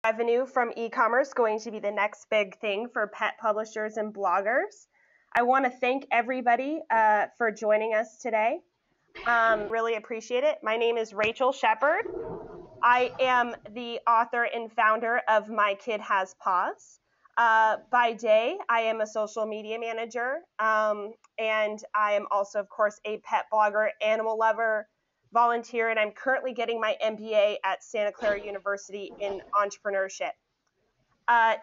Revenue from e-commerce going to be the next big thing for pet publishers and bloggers. I want to thank everybody for joining us today. Really appreciate it. My name is Rachel Shepard. I am the author and founder of My Kid Has Paws. By day, I am a social media manager, and I am also, of course, a pet blogger, animal lover, volunteer, and I'm currently getting my MBA at Santa Clara University in entrepreneurship.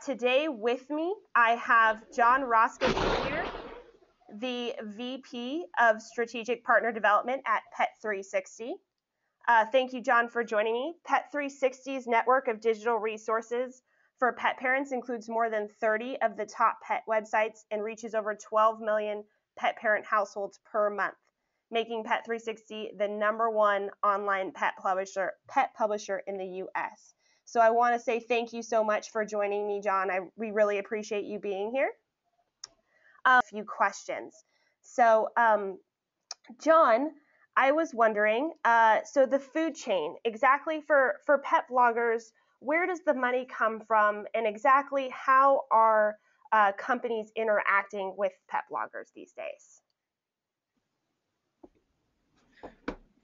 Today with me, I have John Roscoe Jr., the VP of Strategic Partner Development at Pet360. Thank you, John, for joining me. Pet360's network of digital resources for pet parents includes more than 30 of the top pet websites and reaches over 12 million pet parent households per month, making Pet360 the #1 online pet publisher in the U.S. So I want to say thank you so much for joining me, John. We really appreciate you being here. A few questions. So, John, I was wondering, so the food chain, exactly for pet bloggers, where does the money come from, and exactly how are companies interacting with pet bloggers these days?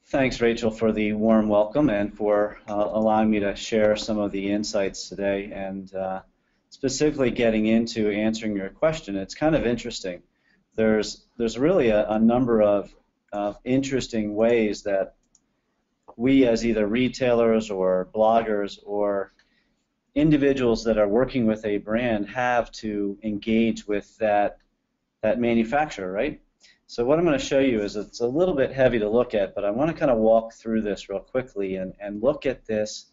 Thanks, Rachel, for the warm welcome and for allowing me to share some of the insights today, and specifically getting into answering your question. It's kind of interesting. There's really a number of interesting ways that we, as either retailers or bloggers or individuals that are working with a brand, have to engage with that manufacturer, right? So what I'm going to show you is, it's a little bit heavy to look at, but I want to kind of walk through this real quickly and look at this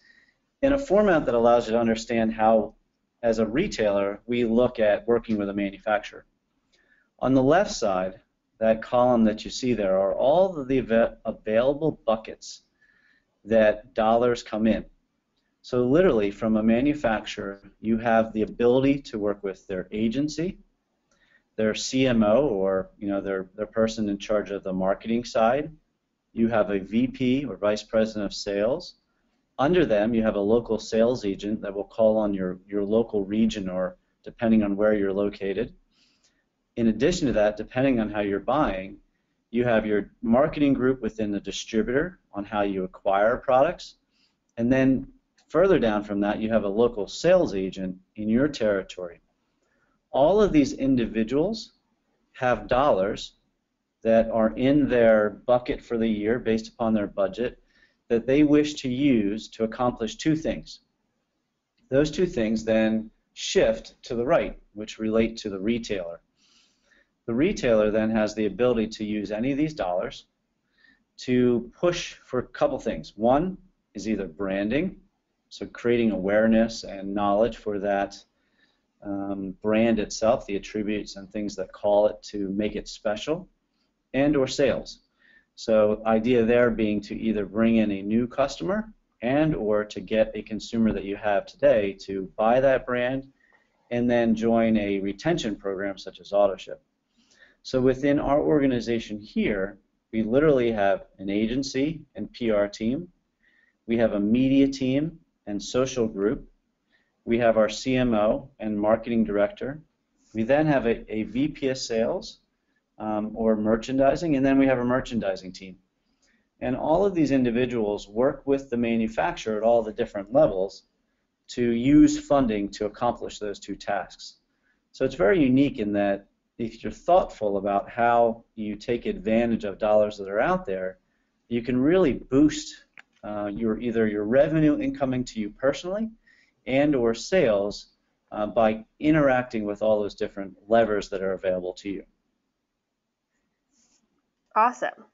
in a format that allows you to understand how, as a retailer, we look at working with a manufacturer. On the left side, that column that you see there are all of the available buckets that dollars come in. So literally, from a manufacturer, you have the ability to work with their agency, their CMO, or their person in charge of the marketing side. You have a VP or Vice President of Sales. Under them, you have a local sales agent that will call on your local region, or depending on where you're located. In addition to that, depending on how you're buying, you have your marketing group within the distributor on how you acquire products. And then further down from that, you have a local sales agent in your territory. All of these individuals have dollars that are in their bucket for the year based upon their budget that they wish to use to accomplish two things. Those two things then shift to the right, which relate to the retailer. The retailer then has the ability to use any of these dollars to push for a couple things. One is either branding, so creating awareness and knowledge for that brand itself, the attributes and things that call it to make it special, and or sales. So idea there being to either bring in a new customer and or to get a consumer that you have today to buy that brand and then join a retention program such as AutoShip. So within our organization here, we literally have an agency and PR team. We have a media team and social group. We have our CMO and marketing director. We then have a VP of sales or merchandising, and then we have a merchandising team. And all of these individuals work with the manufacturer at all the different levels to use funding to accomplish those two tasks. So it's very unique in that if you're thoughtful about how you take advantage of dollars that are out there, you can really boost either your revenue incoming to you personally and or sales by interacting with all those different levers that are available to you. Awesome.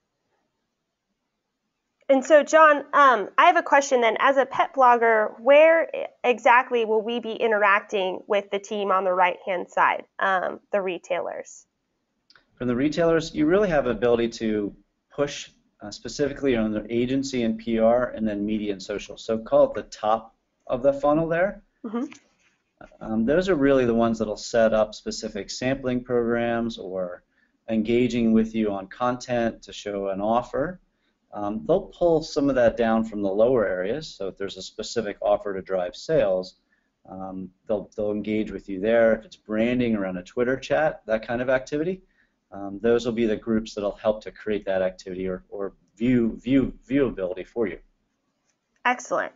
And so, John, I have a question then. As a pet blogger, where exactly will we be interacting with the team on the right-hand side, the retailers? From the retailers, you really have the ability to push specifically on their agency and PR and then media and social. So call it the top of the funnel there. Mm-hmm. Those are really the ones that will set up specific sampling programs or engaging with you on content to show an offer. They'll pull some of that down from the lower areas, so if there's a specific offer to drive sales, They'll engage with you there. If it's branding around a Twitter chat, that kind of activity, those will be the groups that'll help to create that activity or viewability for you. Excellent.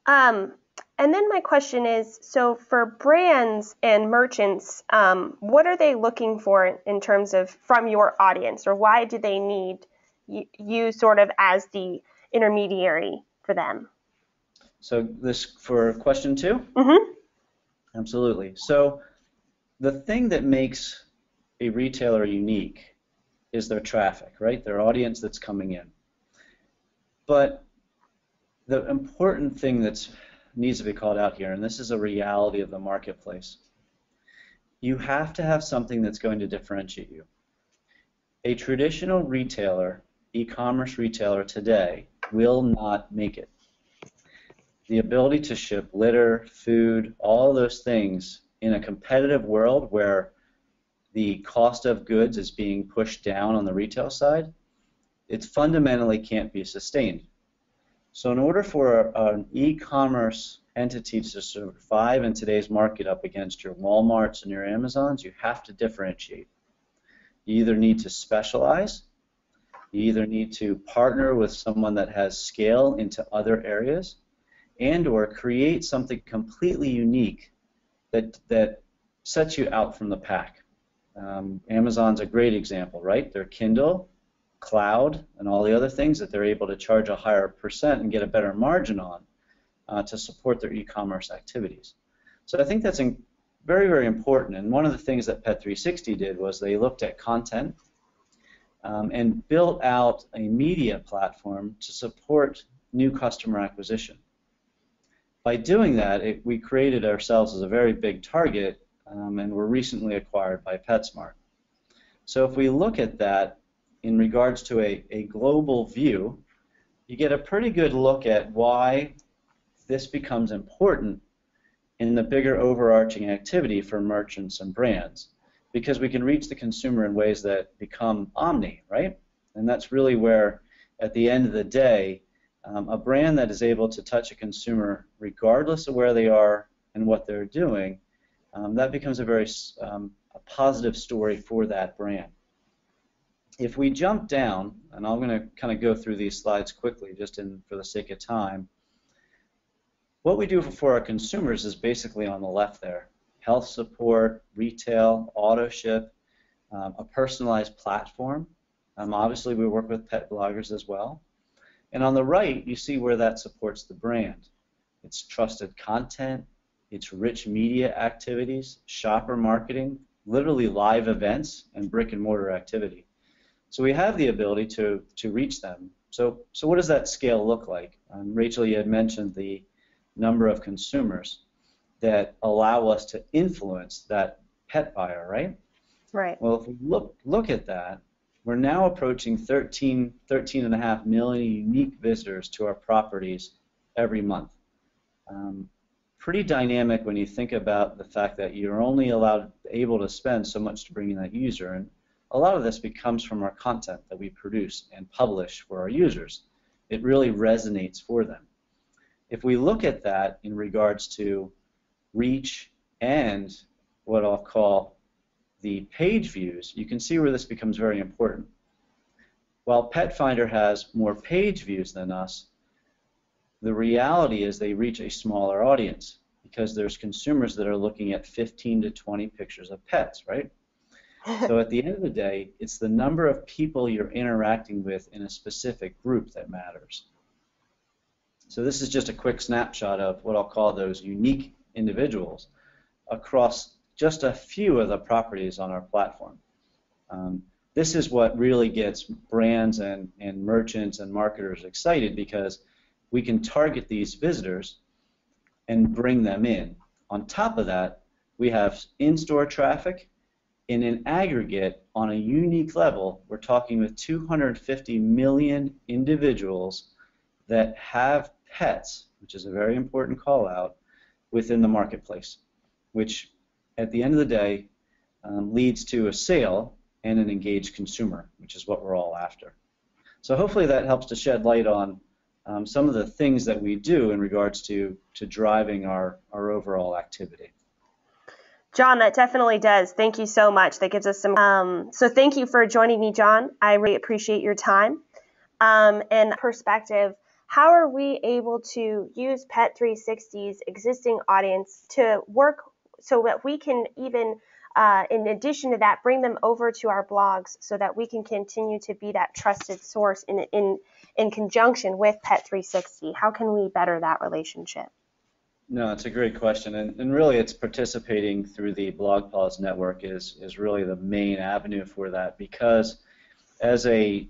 And then my question is, so for brands and merchants, what are they looking for in terms of from your audience, or why do they need you sort of as the intermediary for them? So this for question 2? Mm-hmm. Absolutely. So the thing that makes a retailer unique is their traffic, right? Their audience that's coming in. But the important thing that needs to be called out here, and this is a reality of the marketplace, you have to have something that's going to differentiate you. A traditional retailer, e-commerce retailer today, will not make it. The ability to ship litter, food, all those things in a competitive world where the cost of goods is being pushed down on the retail side, it fundamentally can't be sustained. So in order for an e-commerce entity to survive in today's market up against your Walmarts and your Amazons, you have to differentiate. You either need to specialize, you either need to partner with someone that has scale into other areas, and or create something completely unique that sets you out from the pack. Amazon's a great example, right? Their Kindle, cloud, and all the other things that they're able to charge a higher percent and get a better margin on to support their e-commerce activities. So I think that's very, very important. And one of the things that Pet360 did was they looked at content and built out a media platform to support new customer acquisition. By doing that, we created ourselves as a very big target, and were recently acquired by PetSmart. So if we look at that in regards to a global view, you get a pretty good look at why this becomes important in the bigger overarching activity for merchants and brands, because we can reach the consumer in ways that become omni, right? And that's really where, at the end of the day, a brand that is able to touch a consumer regardless of where they are and what they're doing, that becomes a very a positive story for that brand. If we jump down, and I'm going to kind of go through these slides quickly just for the sake of time, what we do for our consumers is basically on the left there. Health support, retail, auto ship, a personalized platform. Obviously we work with pet bloggers as well. And on the right, you see where that supports the brand. It's trusted content, it's rich media activities, shopper marketing, literally live events, and brick and mortar activity. So we have the ability to reach them. So what does that scale look like? Rachel, you had mentioned the number of consumers that allow us to influence that pet buyer, right? Right. Well, if we look at that, we're now approaching 13.5 million unique visitors to our properties every month. Pretty dynamic when you think about the fact that you're only able to spend so much to bring in that user, and a lot of this comes from our content that we produce and publish for our users. It really resonates for them. If we look at that in regards to reach and what I'll call the page views, you can see where this becomes very important. While Pet Finder has more page views than us, the reality is they reach a smaller audience because there's consumers that are looking at 15 to 20 pictures of pets, right? So at the end of the day, it's the number of people you're interacting with in a specific group that matters. So this is just a quick snapshot of what I'll call those unique individuals across just a few of the properties on our platform. This is what really gets brands and merchants and marketers excited, because we can target these visitors and bring them in. On top of that, we have in-store traffic. In an aggregate, on a unique level, we're talking with 250 million individuals that have pets, which is a very important call out, within the marketplace, which at the end of the day leads to a sale and an engaged consumer, which is what we're all after. So hopefully that helps to shed light on some of the things that we do in regards to driving our overall activity. John, that definitely does. Thank you so much. That gives us some. So thank you for joining me, John. I really appreciate your time and perspective. How are we able to use Pet 360's existing audience to work so that we can even, in addition to that, bring them over to our blogs so that we can continue to be that trusted source in conjunction with Pet 360? How can we better that relationship? No, it's a great question, and really it's participating through the BlogPause network is really the main avenue for that, because as a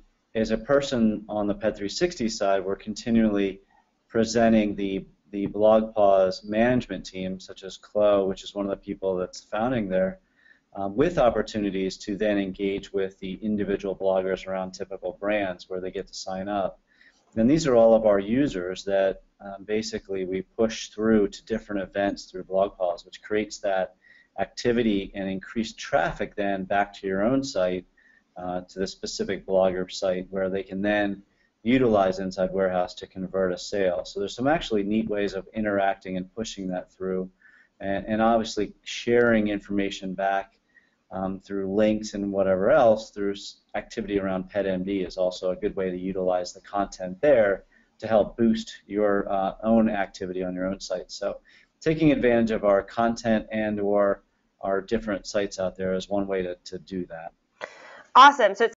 person on the Pet 360 side, we're continually presenting the BlogPause management team, such as Chloe, which is one of the people that's founding there, with opportunities to then engage with the individual bloggers around typical brands where they get to sign up. And these are all of our users that basically we push through to different events through BlogPause, which creates that activity and increased traffic then back to your own site, to the specific blogger site, where they can then utilize Inside Warehouse to convert a sale. So there's some actually neat ways of interacting and pushing that through, and obviously sharing information back through links and whatever else through activity around PetMD is also a good way to utilize the content there to help boost your own activity on your own site. So taking advantage of our content and or our different sites out there is one way to do that. Awesome. So